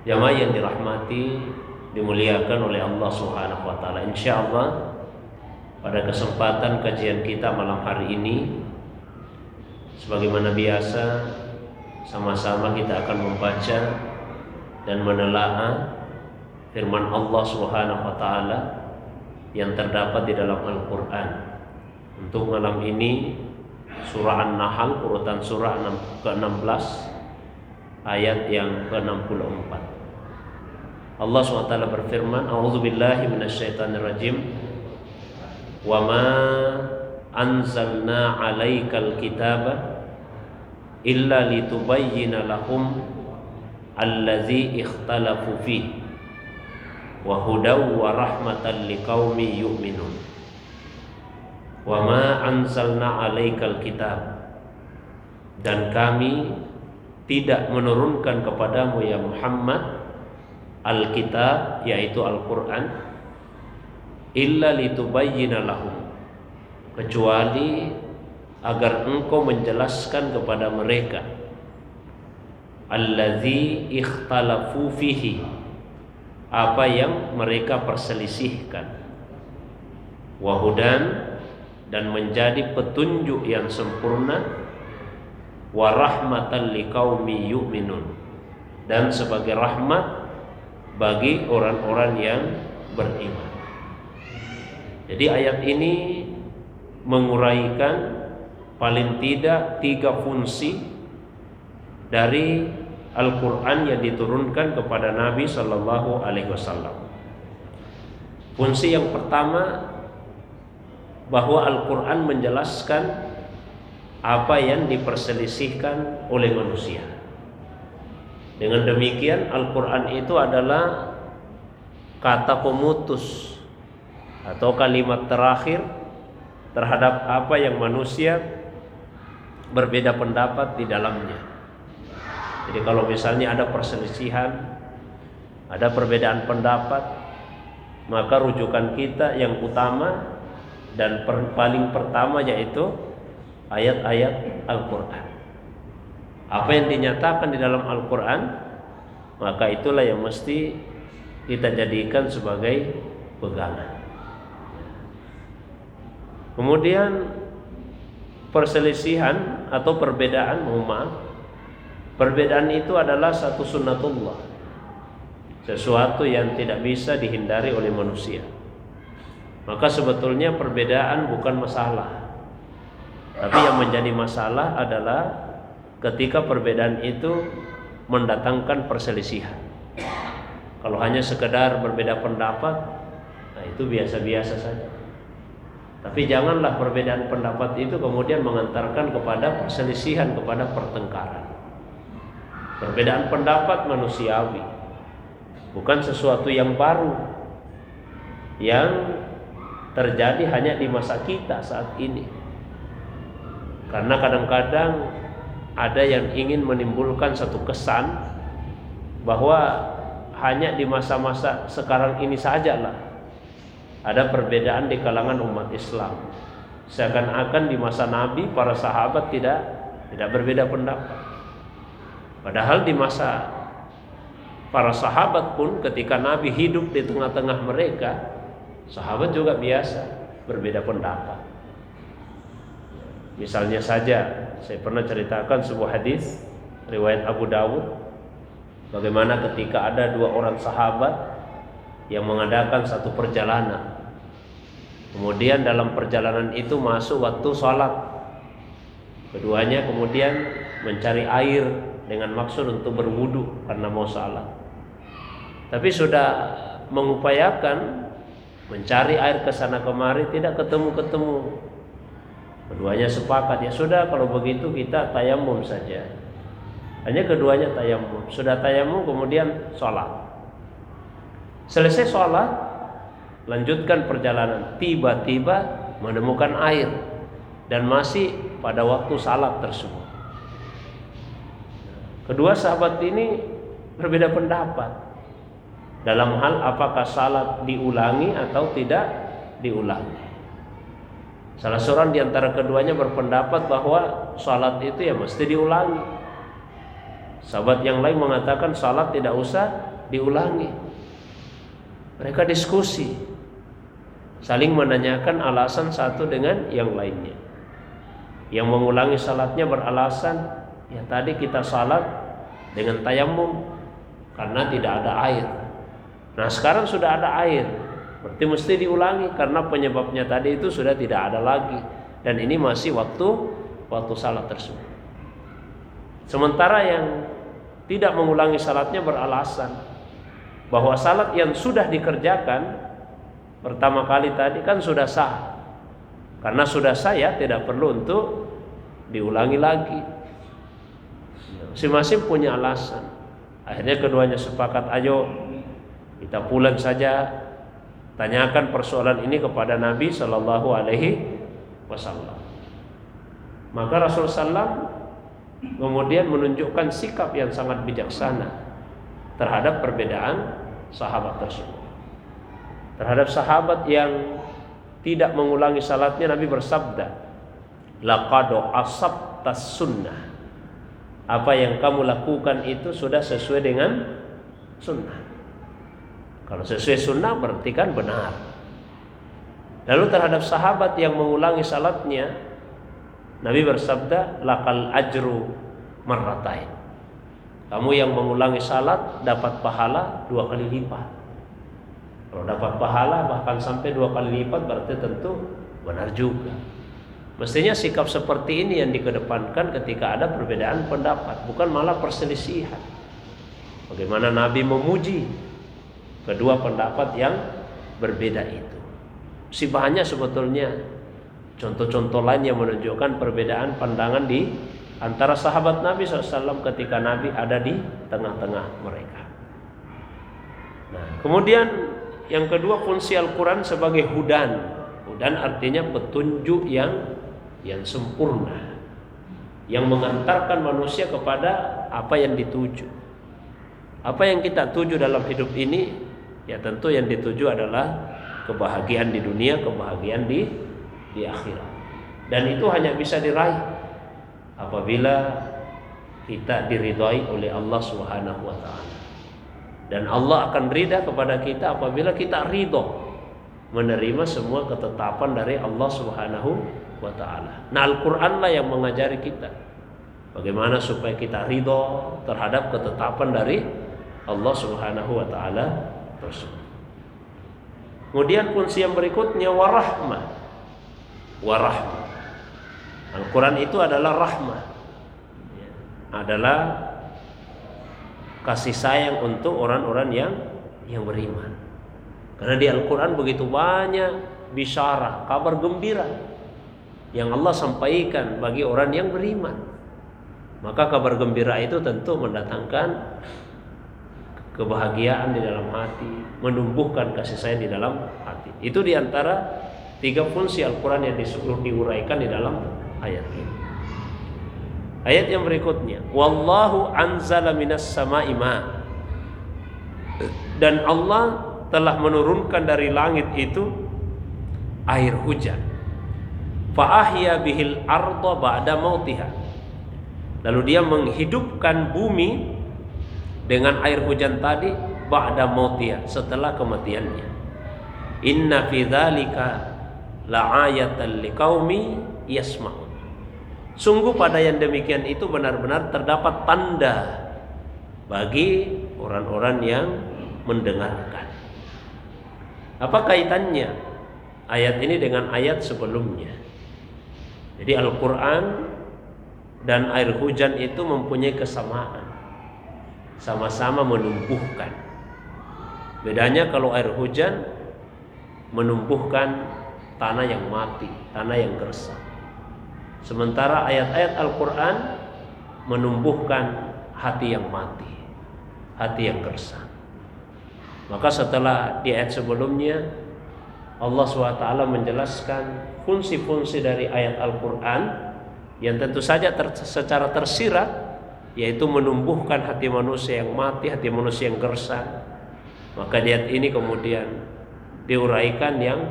Jamaah yang dirahmati, dimuliakan oleh Allah Subhanahu wa taala. Insyaallah pada kesempatan kajian kita malam hari ini, sebagaimana biasa, sama-sama kita akan membaca dan menelaah firman Allah Subhanahu wa taala yang terdapat di dalam Al-Qur'an. Untuk malam ini surah An-Nahl, urutan surah ke-16 ayat yang ke-64. Allah SWT berfirman, A'udzubillahi minasyaitonirrajim. Wa ma anzalna 'alaikal kitaba illa litubayyana lahum allazi ikhtalafu fihi wa hudaw wa rahmatan liqaumin yu'minun. Wa ma anzalna 'alaikal kitab, dan kami tidak menurunkan kepadamu ya Muhammad Alkitab, yaitu Al-Quran, illa litubayyina lahum, kecuali agar engkau menjelaskan kepada mereka allazi ikhtalafu fihi, apa yang mereka perselisihkan, wahudan, dan menjadi petunjuk yang sempurna, wa rahmatan liqaumi yu'minun, dan sebagai rahmat bagi orang-orang yang beriman. Jadi ayat ini menguraikan paling tidak 3 fungsi dari Al-Quran yang diturunkan kepada Nabi Sallallahu Alaihi Wasallam. Fungsi yang pertama, bahwa Al-Quran menjelaskan apa yang diperselisihkan oleh manusia. Dengan demikian Al-Quran itu adalah kata pemutus atau kalimat terakhir terhadap apa yang manusia berbeda pendapat di dalamnya. Jadi kalau misalnya ada perselisihan, ada perbedaan pendapat, maka rujukan kita yang utama dan paling pertama yaitu ayat-ayat Al-Quran. Apa yang dinyatakan di dalam Al-Quran, maka itulah yang mesti kita jadikan sebagai pegangan. Kemudian perselisihan atau perbedaan, perbedaan itu adalah satu sunnatullah, sesuatu yang tidak bisa dihindari oleh manusia. Maka sebetulnya perbedaan bukan masalah, tapi yang menjadi masalah adalah ketika perbedaan itu mendatangkan perselisihan. Kalau hanya sekedar berbeda pendapat, nah itu biasa-biasa saja. Tapi janganlah perbedaan pendapat itu kemudian mengantarkan kepada perselisihan, kepada pertengkaran. Perbedaan pendapat manusiawi, bukan sesuatu yang baru yang terjadi hanya di masa kita saat ini. Karena kadang-kadang ada yang ingin menimbulkan satu kesan bahwa hanya di masa-masa sekarang ini sajalah ada perbedaan di kalangan umat Islam. Seakan-akan di masa Nabi para sahabat tidak berbeda pendapat. Padahal di masa para sahabat pun ketika Nabi hidup di tengah-tengah mereka, sahabat juga biasa berbeda pendapat. Misalnya saja, saya pernah ceritakan sebuah hadis riwayat Abu Dawud, bagaimana ketika ada 2 orang sahabat yang mengadakan satu perjalanan. Kemudian dalam perjalanan itu masuk waktu sholat. Keduanya kemudian mencari air dengan maksud untuk berwudu karena mau sholat. Tapi sudah mengupayakan mencari air ke sana kemari, tidak ketemu-ketemu. Keduanya sepakat, ya sudah kalau begitu kita tayamum saja. Hanya keduanya tayamum. Sudah tayamum kemudian sholat. Selesai sholat, lanjutkan perjalanan. Tiba-tiba menemukan air dan masih pada waktu salat tersebut. Kedua sahabat ini berbeda pendapat dalam hal apakah salat diulangi atau tidak diulangi. Salah seorang di antara keduanya berpendapat bahwa salat itu ya mesti diulangi. Sahabat yang lain mengatakan salat tidak usah diulangi. Mereka diskusi, saling menanyakan alasan satu dengan yang lainnya. Yang mengulangi salatnya beralasan, ya tadi kita salat dengan tayamum karena tidak ada air. Nah sekarang sudah ada air, berarti mesti diulangi karena penyebabnya tadi itu sudah tidak ada lagi. Dan ini masih waktu salat tersebut. Sementara yang tidak mengulangi salatnya beralasan bahwa salat yang sudah dikerjakan pertama kali tadi kan sudah sah. Karena sudah sah ya tidak perlu untuk diulangi lagi. Masing-masing punya alasan. Akhirnya keduanya sepakat, ayo kita pulang saja tanyakan persoalan ini kepada Nabi Shallallahu Alaihi Wasallam. Maka Rasulullah SAW kemudian menunjukkan sikap yang sangat bijaksana terhadap perbedaan sahabat tersebut. Terhadap sahabat yang tidak mengulangi salatnya, Nabi bersabda, laqad asabtas sunnah. Apa yang kamu lakukan itu sudah sesuai dengan sunnah. Kalau sesuai sunnah berarti kan benar. Lalu terhadap sahabat yang mengulangi salatnya, Nabi bersabda, lakal ajru marratain. Kamu yang mengulangi salat dapat pahala 2 kali lipat. Kalau dapat pahala bahkan sampai 2 kali lipat berarti tentu benar juga. Mestinya sikap seperti ini yang dikedepankan ketika ada perbedaan pendapat, bukan malah perselisihan. Bagaimana Nabi memuji kedua pendapat yang berbeda itu. Si banyak sebetulnya contoh-contoh lain yang menunjukkan perbedaan pandangan di antara sahabat Nabi SAW ketika Nabi ada di tengah-tengah mereka. Nah, kemudian yang kedua, fungsi Al-Quran sebagai hudan. Hudan artinya petunjuk yang sempurna, yang mengantarkan manusia kepada apa yang dituju. Apa yang kita tuju dalam hidup ini, ya tentu yang dituju adalah kebahagiaan di dunia, kebahagiaan di akhirat. Dan itu hanya bisa diraih apabila kita diridhai oleh Allah Subhanahu wa taala. Dan Allah akan ridha kepada kita apabila kita ridho menerima semua ketetapan dari Allah Subhanahu wa taala. Nah, Al-Qur'anlah yang mengajari kita bagaimana supaya kita ridho terhadap ketetapan dari Allah Subhanahu wa taala tersebut. Kemudian fungsi yang berikutnya warahmah. Warahmah. Al-Quran itu adalah rahmah, adalah kasih sayang untuk orang-orang yang beriman. Karena di Al-Quran begitu banyak bisyarah, kabar gembira yang Allah sampaikan bagi orang yang beriman. Maka kabar gembira itu tentu mendatangkan kebahagiaan di dalam hati, menumbuhkan kasih sayang di dalam hati. Itu diantara 3 fungsi Al-Quran yang diuraikan di dalam ayat ini. Ayat yang berikutnya, wallahu anzala minas sama'i ma. Dan Allah telah menurunkan dari langit itu air hujan. Fa ahya bihil arda ba'da mautiha. Lalu dia menghidupkan bumi dengan air hujan tadi ba'da mautiha, setelah kematiannya. Inna fi dzalika la'ayatan liqaumi yasma'un. Sungguh pada yang demikian itu benar-benar terdapat tanda bagi orang-orang yang mendengarkan. Apa kaitannya ayat ini dengan ayat sebelumnya? Jadi Al-Quran dan air hujan itu mempunyai kesamaan, sama-sama menumbuhkan. Bedanya kalau air hujan menumbuhkan tanah yang mati, tanah yang gersang. Sementara ayat-ayat Al-Quran menumbuhkan hati yang mati, hati yang gersang. Maka setelah di ayat sebelumnya Allah SWT menjelaskan fungsi-fungsi dari ayat Al-Quran yang tentu saja secara tersirat, yaitu menumbuhkan hati manusia yang mati, hati manusia yang gersang. Maka di ayat ini kemudian diuraikan yang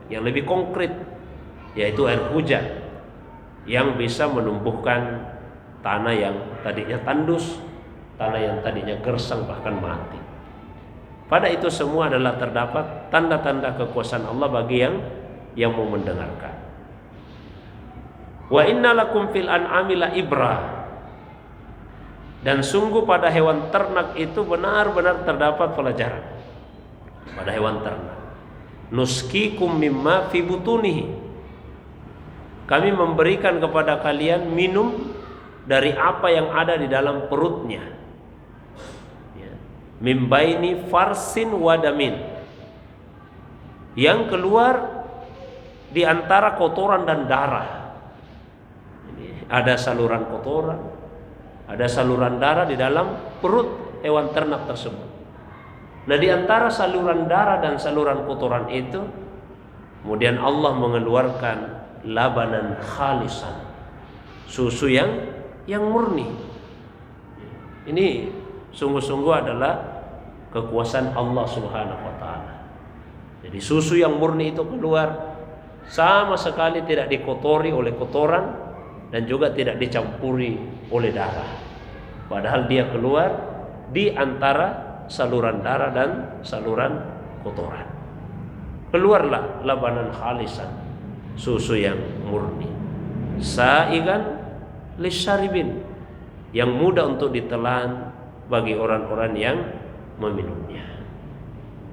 lebih konkret, yaitu air hujan yang bisa menumbuhkan tanah yang tadinya tandus, tanah yang tadinya gersang bahkan mati. Pada itu semua adalah terdapat tanda-tanda kekuasaan Allah bagi yang mau mendengarkan. Wa inna lakum fil an'ami la ibrah. Dan sungguh pada hewan ternak itu benar-benar terdapat pelajaran. Pada hewan ternak. Nuskikum mimma fi butunihi. Kami memberikan kepada kalian minum dari apa yang ada di dalam perutnya. Mim baini farsin wadamin. Yang keluar di antara kotoran dan darah. Ada saluran kotoran, ada saluran darah di dalam perut hewan ternak tersebut. Nah, di antara saluran darah dan saluran kotoran itu, kemudian Allah mengeluarkan labanan khalisan, susu yang murni. Ini sungguh-sungguh adalah kekuasaan Allah Subhanahu wa taala. Jadi susu yang murni itu keluar sama sekali tidak dikotori oleh kotoran dan juga tidak dicampuri oleh darah. Padahal dia keluar di antara saluran darah dan saluran kotoran. Keluarlah labanan khalisan, susu yang murni. Sa'igan lisyaribin, yang mudah untuk ditelan bagi orang-orang yang meminumnya.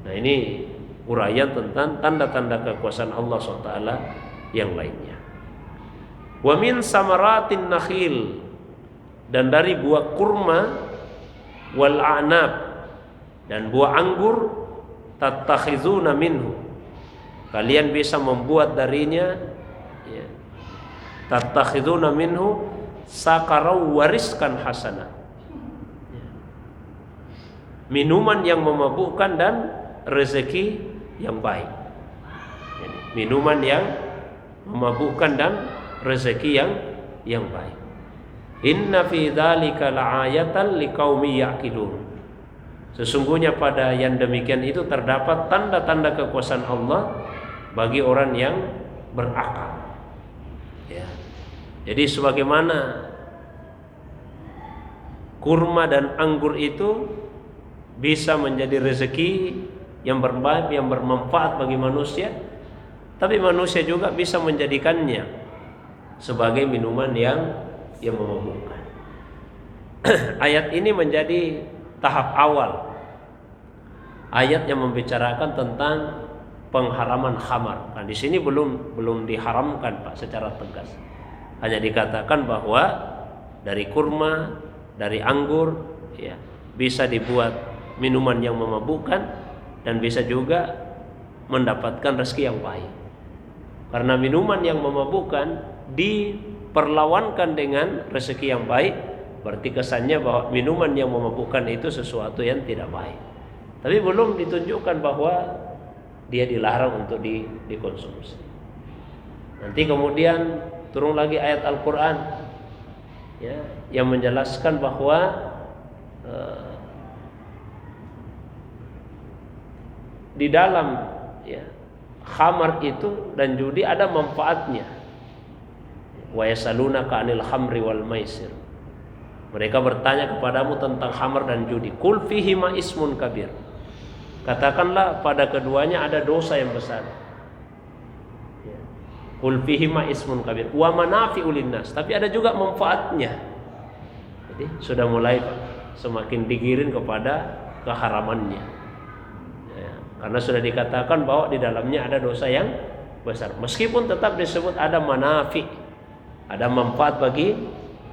Nah, ini uraian tentang tanda-tanda kekuasaan Allah SWT yang lainnya. Wa min samaratin nakhil, dan dari buah kurma, wal a'nab, dan buah anggur, tattakhizuna minhu, kalian bisa membuat darinya, ya, tattakhizuna minhu sakarau wariskan hasanah, ya, minuman yang memabukkan dan rezeki yang baik. Jadi, minuman yang memabukkan dan rezeki yang baik. Inna fi dzalika la'ayatan liqaumi ya'qilun. Sesungguhnya pada yang demikian itu terdapat tanda-tanda kekuasaan Allah bagi orang yang berakal. Ya. Jadi sebagaimana kurma dan anggur itu bisa menjadi rezeki yang berbaik, yang bermanfaat bagi manusia, tapi manusia juga bisa menjadikannya sebagai minuman yang memabukkan. Ayat ini menjadi tahap awal ayat yang membicarakan tentang pengharaman khamar. Nah, di sini belum diharamkan, Pak, secara tegas. Hanya dikatakan bahwa dari kurma, dari anggur, ya, bisa dibuat minuman yang memabukkan dan bisa juga mendapatkan rezeki yang baik. Karena minuman yang memabukkan diperlawankan dengan rezeki yang baik, berarti kesannya bahwa minuman yang memabukkan itu sesuatu yang tidak baik. Tapi belum ditunjukkan bahwa dia dilarang untuk dikonsumsi. Nanti kemudian turun lagi ayat Al-Quran, ya, yang menjelaskan bahwa di dalam, ya, khamar itu dan judi ada manfaatnya. Wa yasalunaka 'anil khamri wal maisir. Mereka bertanya kepadamu tentang khamar dan judi. Qul fihima ismun kabir. Katakanlah pada keduanya ada dosa yang besar. Qul fihima ismun kabir wa manafi'u linnas. Tapi ada juga manfaatnya. Jadi sudah mulai semakin digiring kepada keharamannya. Ya, karena sudah dikatakan bahwa di dalamnya ada dosa yang besar. Meskipun tetap disebut ada manafi', ada manfaat bagi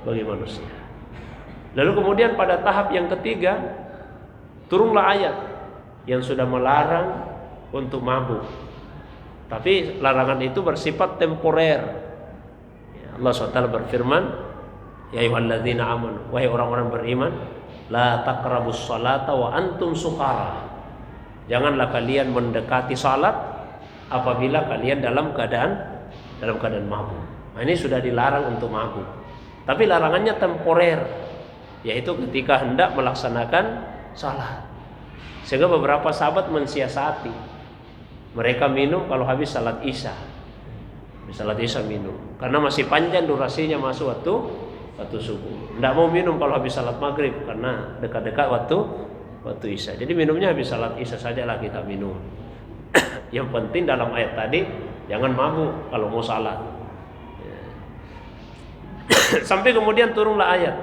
manusia. Lalu kemudian pada tahap yang ketiga turunlah ayat yang sudah melarang untuk mabuk. Tapi larangan itu bersifat temporer. Ya, Allah SWT berfirman, ya ayyuhalladzina amanu, wahai orang-orang beriman, la taqrabus salata wa antum sukara. Janganlah kalian mendekati salat apabila kalian dalam keadaan mabuk. Nah, ini sudah dilarang untuk mabuk. Tapi larangannya temporer, yaitu ketika hendak melaksanakan salat. Sehingga beberapa sahabat mensiasati, mereka minum kalau habis salat Isya. Habis salat Isya minum, karena masih panjang durasinya masuk waktu subuh. Tidak mau minum kalau habis salat maghrib, karena dekat-dekat waktu waktu Isya. Jadi minumnya habis salat Isya sajalah kita minum. Yang penting dalam ayat tadi jangan mabuk kalau mau salat. Sampai kemudian turunlah ayat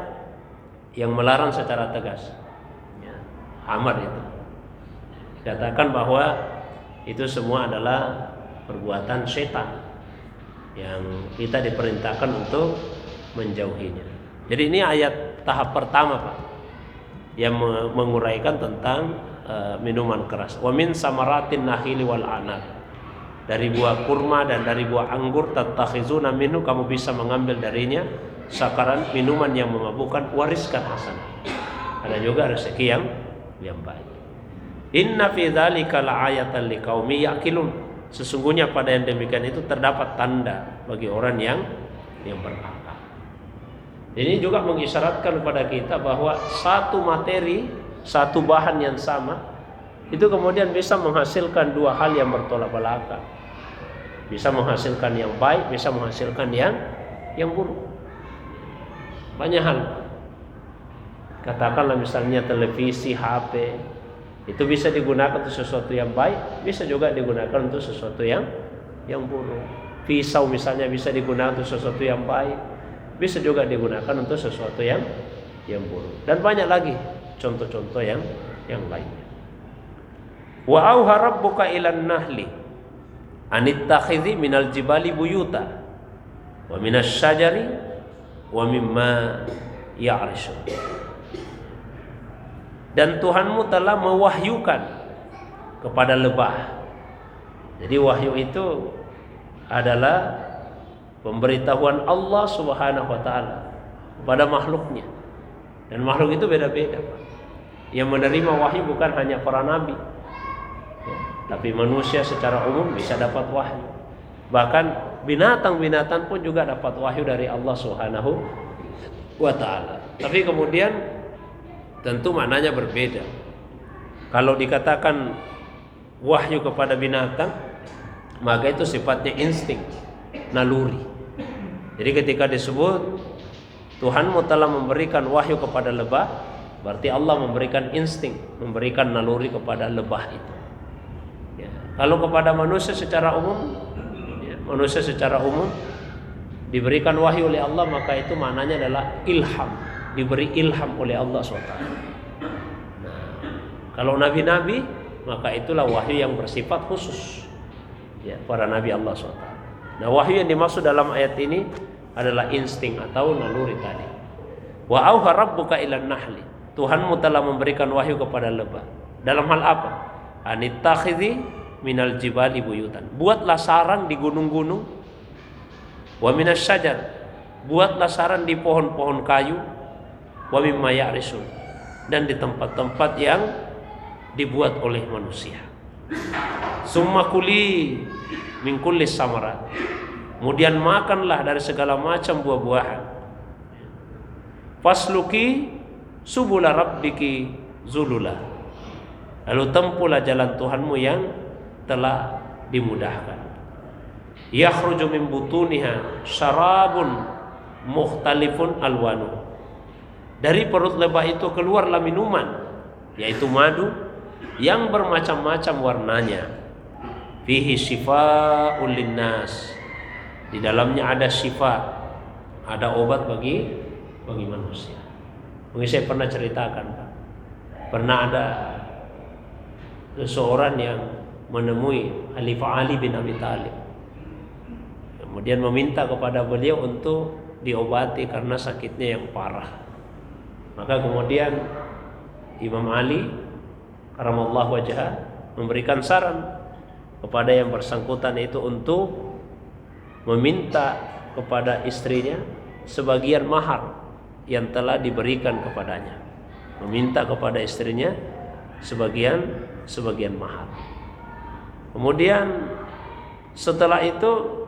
yang melarang secara tegas. Khamar itu. Dikatakan bahwa itu semua adalah perbuatan setan yang kita diperintahkan untuk menjauhinya. Jadi ini ayat tahap pertama, Pak, yang menguraikan tentang minuman keras. Wa min samaratin nakhili wal anab. Dari buah kurma dan dari buah anggur tattakhizuna minhu, kamu bisa mengambil darinya sakaran, minuman yang memabukkan, wariskan hasanah. Ada juga rezeki yang baik. Inna fi dzalika la'ayatan liqaumi yaqilun. Sesungguhnya pada yang demikian itu terdapat tanda bagi orang yang berakal. Ini juga mengisyaratkan kepada kita bahwa satu materi, satu bahan yang sama itu kemudian bisa menghasilkan dua hal yang bertolak belakang. Bisa menghasilkan yang baik, bisa menghasilkan yang buruk. Banyak hal. Katakanlah misalnya televisi, HP, itu bisa digunakan untuk sesuatu yang baik, bisa juga digunakan untuk sesuatu yang buruk. Pisau misalnya bisa digunakan untuk sesuatu yang baik, bisa juga digunakan untuk sesuatu yang buruk. Dan banyak lagi contoh-contoh yang lainnya. Wa auha rabbuka ilan nahli anittakhidhi minal jibali buyuta wa minasy syajari wa mimma ya'rishun. Dan Tuhanmu telah mewahyukan kepada lebah. Jadi wahyu itu adalah pemberitahuan Allah Subhanahu wa taala kepada makhluknya. Dan makhluk itu beda-beda, Pak. Yang menerima wahyu bukan hanya para nabi, tapi manusia secara umum bisa dapat wahyu. Bahkan binatang-binatang pun juga dapat wahyu dari Allah Subhanahu wa taala. Tapi kemudian tentu maknanya berbeda. Kalau dikatakan wahyu kepada binatang, maka itu sifatnya insting, naluri. Jadi ketika disebut Tuhanmu telah memberikan wahyu kepada lebah, berarti Allah memberikan insting, memberikan naluri kepada lebah itu. Ya. Kalau kepada manusia secara umum, manusia secara umum diberikan wahyu oleh Allah, maka itu maknanya adalah ilham, diberi ilham oleh Allah SWT. Nah, kalau nabi-nabi, maka itulah wahyu yang bersifat khusus, ya, para nabi Allah SWT. Nah, wahyu yang dimaksud dalam ayat ini adalah insting atau naluri tadi. Wa auha rabbuka ilan nahli. Tuhanmu telah memberikan wahyu kepada lebah. Dalam hal apa? Anittakhidhi minal jibali buyutan. Buatlah sarang di gunung-gunung. Wa minas syajar. Buatlah sarang di pohon-pohon kayu. Wa mimma ya'rishun. Dan di tempat-tempat yang dibuat oleh manusia. Summa kuli min kulli samarat. Kemudian makanlah dari segala macam buah-buahan. Fasluki subula rabbiki zulula. Lalu tempuhlah jalan Tuhanmu yang telah dimudahkan. Yakhruju min butuniha syarabun mukhtalifun alwanu. Dari perut lebah itu keluarlah minuman, yaitu madu yang bermacam-macam warnanya. Fihi shifaa'un linnas. Di dalamnya ada syifa, ada obat bagi manusia. Mungkin saya pernah ceritakan, Pak. Pernah ada seseorang yang menemui Khalifah Ali bin Abi Thalib. Kemudian meminta kepada beliau untuk diobati karena sakitnya yang parah. Maka kemudian Imam Ali karamallahu wajhah memberikan saran kepada yang bersangkutan itu untuk meminta kepada istrinya sebagian mahar yang telah diberikan kepadanya. Meminta kepada istrinya sebagian mahar. Kemudian setelah itu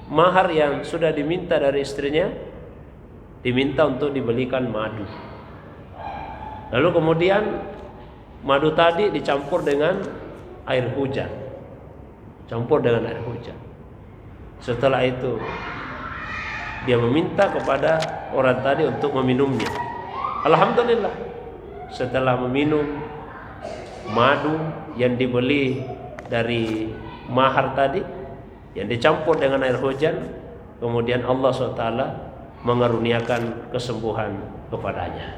mahar yang sudah diminta dari istrinya diminta untuk dibelikan madu. Lalu kemudian madu tadi dicampur dengan air hujan. Campur dengan air hujan. Setelah itu dia meminta kepada orang tadi untuk meminumnya. Alhamdulillah, setelah meminum madu yang dibeli dari mahar tadi, yang dicampur dengan air hujan, kemudian Allah SWT mengaruniakan kesembuhan kepadanya.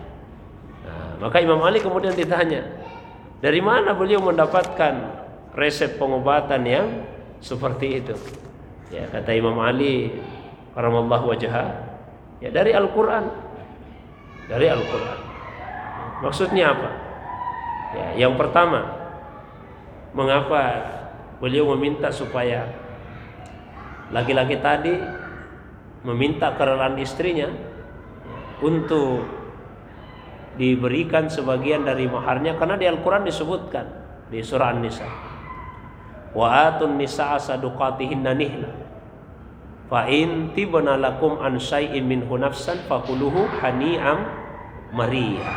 Nah, maka Imam Ali kemudian ditanya, dari mana beliau mendapatkan resep pengobatan yang seperti itu? Ya, kata Imam Ali karamallahu wajhah, ya dari Al-Quran. Dari Al-Quran. Maksudnya apa? Ya, yang pertama, mengapa beliau meminta supaya laki-laki tadi meminta kerelaan istrinya untuk diberikan sebagian dari maharnya, karena di Al-Quran disebutkan di surah An-Nisa, wa atun nisaa saduqatihinna nihla fa in tibna lakum an syai'in minhu nafsan fakuluhu hani'am mari'a,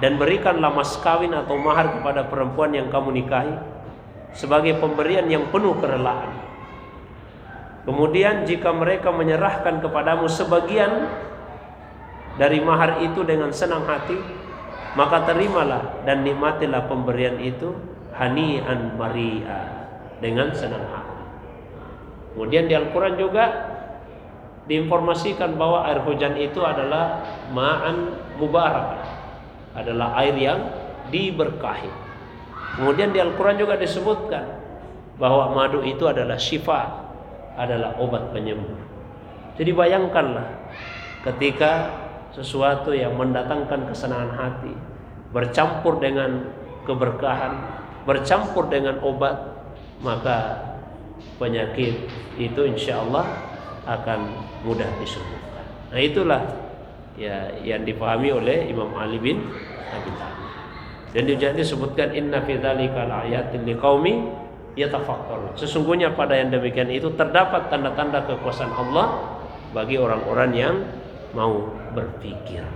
dan berikanlah mas kawin atau mahar kepada perempuan yang kamu nikahi sebagai pemberian yang penuh kerelaan. Kemudian jika mereka menyerahkan kepadamu sebagian dari mahar itu dengan senang hati, maka terimalah dan nikmatilah pemberian itu hani'an mari'a, dengan senang hati. Kemudian di Al-Quran juga diinformasikan bahwa air hujan itu adalah ma'an mubarakah, adalah air yang diberkahi. Kemudian di Al-Quran juga disebutkan bahwa madu itu adalah syifa, adalah obat penyembuh. Jadi bayangkanlah ketika sesuatu yang mendatangkan kesenangan hati bercampur dengan keberkahan, bercampur dengan obat, maka penyakit itu insya Allah akan mudah disembuhkan. Nah, itulah ya yang dipahami oleh Imam Ali bin Abi Thalib. Dan juga disebutkan inna fi dzalika laayatin liqaumi yatafakkarun. Sesungguhnya pada yang demikian itu terdapat tanda-tanda kekuasaan Allah bagi orang-orang yang mau berpikir.